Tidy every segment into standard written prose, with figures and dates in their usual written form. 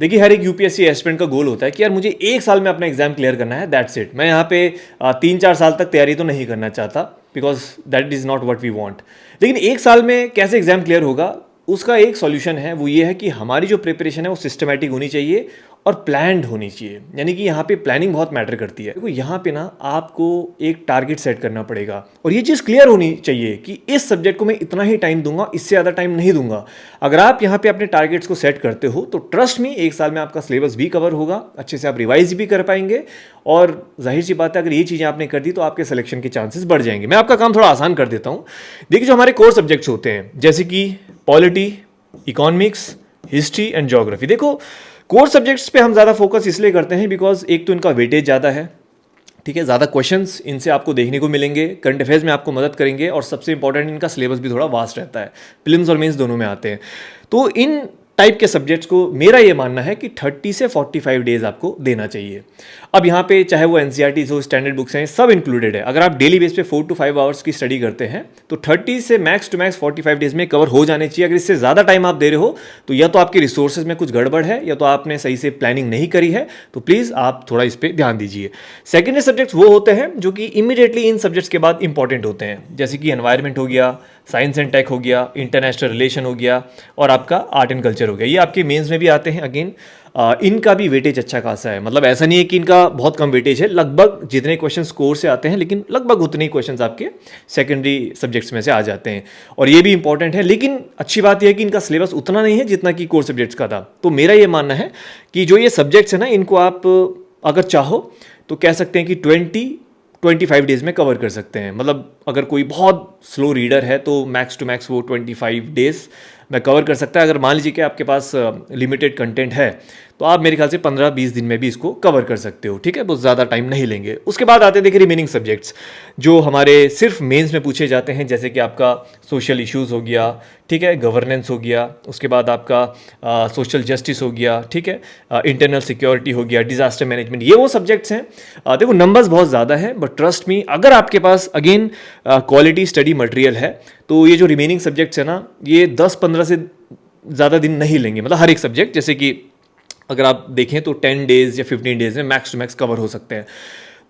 देखिए, हर एक UPSC aspirant का गोल होता है कि यार मुझे एक साल में अपना एग्जाम क्लियर करना है, दैट्स इट। मैं यहाँ पे 3-4 साल तक तैयारी तो नहीं करना चाहता, because that is not what we want. लेकिन एक साल में कैसे एग्जाम क्लियर होगा, उसका एक सॉल्यूशन है, वो ये है कि हमारी जो प्रिपरेशन है वो सिस्टमैटिक होनी चाहिए और प्लान्ड होनी चाहिए। यानी कि यहाँ पे प्लानिंग बहुत मैटर करती है। देखो, यहाँ पे ना आपको एक टारगेट सेट करना पड़ेगा और ये चीज़ क्लियर होनी चाहिए कि इस सब्जेक्ट को मैं इतना ही टाइम दूंगा, इससे ज़्यादा टाइम नहीं दूंगा। अगर आप यहाँ पे अपने टारगेट्स को सेट करते हो तो ट्रस्ट मी, एक साल में आपका सिलेबस भी कवर होगा, अच्छे से आप रिवाइज भी कर पाएंगे और जाहिर सी बात है, अगर ये चीज़ें आपने कर दी तो आपके सिलेक्शन के चांसेस बढ़ जाएंगे। मैं आपका काम थोड़ा आसान कर देता हूँ। देखिए, जो हमारे कोर सब्जेक्ट्स होते हैं जैसे कि polity, economics, history and geography, देखो कोर सब्जेक्ट्स पे हम ज़्यादा फोकस इसलिए करते हैं बिकॉज एक तो इनका वेटेज ज़्यादा है, ठीक है, ज़्यादा क्वेश्चंस इनसे आपको देखने को मिलेंगे, करंट अफेयर्स में आपको मदद करेंगे और सबसे इंपॉर्टेंट इनका सिलेबस भी थोड़ा वास्ट रहता है, प्रीलिम्स और मेंस दोनों में आते हैं। तो इन टाइप के सब्जेक्ट्स को मेरा ये मानना है कि 30 से 45 डेज आपको देना चाहिए। अब यहाँ पे चाहे वो एनसीईआरटी हो, स्टैंडर्ड बुक्स हैं, सब इंक्लूडेड है। अगर आप डेली बेस पे 4 to 5 आवर्स की स्टडी करते हैं तो 30 से मैक्स टू मैक्स 45 डेज में कवर हो जाने चाहिए। अगर इससे ज़्यादा टाइम आप दे रहे हो तो या तो आपके रिसोर्सेज में कुछ गड़बड़ है या तो आपने सही से प्लानिंग नहीं करी है, तो प्लीज़ आप थोड़ा इस पर ध्यान दीजिए। सेकेंडरी सब्जेक्ट्स वो होते हैं जो कि इमीडिएटली इन सब्जेक्ट्स के बाद इंपॉर्टेंट होते हैं, जैसे कि एनवायरनमेंट हो गया, साइंस एंड टेक हो गया, इंटरनेशनल रिलेशन हो गया और आपका आर्ट एंड कल्चर हो गया। ये आपके मेंस में भी आते हैं। अगेन इनका भी वेटेज अच्छा खासा है, मतलब ऐसा नहीं है कि इनका बहुत कम वेटेज है, लगभग जितने क्वेश्चन कोर से आते हैं लेकिन लगभग उतने ही क्वेश्चन आपके सेकेंडरी सब्जेक्ट्स में से आ जाते हैं और ये भी इंपॉर्टेंट है। लेकिन अच्छी बात यह है कि इनका सिलेबस उतना नहीं है जितना कि कोर सब्जेक्ट्स का था। तो मेरा ये मानना है कि जो ये सब्जेक्ट्स है ना, इनको आप अगर चाहो तो कह सकते हैं कि 25 डेज में कवर कर सकते हैं। मतलब अगर कोई बहुत स्लो रीडर है तो मैक्स टू मैक्स वो 25 डेज में कवर कर सकता है। अगर मान लीजिए कि आपके पास लिमिटेड कंटेंट है तो आप मेरे ख्याल से 15-20 दिन में भी इसको कवर कर सकते हो, ठीक है, बहुत ज़्यादा टाइम नहीं लेंगे। उसके बाद आते हैं देखिए रिमेनिंग सब्जेक्ट्स जो हमारे सिर्फ मेंस में पूछे जाते हैं, जैसे कि आपका सोशल इश्यूज़ हो गया, ठीक है, गवर्नेंस हो गया, उसके बाद आपका सोशल जस्टिस हो गया, ठीक है, इंटरनल सिक्योरिटी हो गया, डिजास्टर मैनेजमेंट, ये वो सब्जेक्ट्स हैं। देखो नंबर्स बहुत ज़्यादा है, बट ट्रस्ट मी, अगर आपके पास अगेन क्वालिटी स्टडी मटेरियल है तो ये जो रिमेनिंग सब्जेक्ट्स है ना, ये 10-15 से ज़्यादा दिन नहीं लेंगे। मतलब हर एक सब्जेक्ट, जैसे कि अगर आप देखें तो 10 डेज या 15 डेज में मैक्स टू मैक्स कवर हो सकते हैं।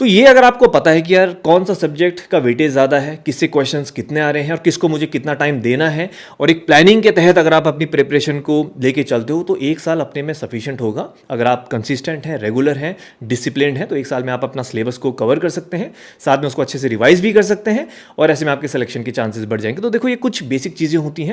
तो ये अगर आपको पता है कि यार कौन सा सब्जेक्ट का वेटेज ज़्यादा है, किससे क्वेश्चंस कितने आ रहे हैं और किसको मुझे कितना टाइम देना है, और एक प्लानिंग के तहत अगर आप अपनी प्रिपरेशन को लेके चलते हो तो एक साल अपने में सफिशिएंट होगा। अगर आप कंसिस्टेंट हैं, रेगुलर हैं, डिसिप्लिन्ड हैं, तो एक साल में आप अपना सिलेबस को कवर कर सकते हैं, साथ में उसको अच्छे से रिवाइज भी कर सकते हैं और ऐसे में आपके सिलेक्शन के चांसेस बढ़ जाएंगे। तो देखो, ये कुछ बेसिक चीज़ें होती हैं।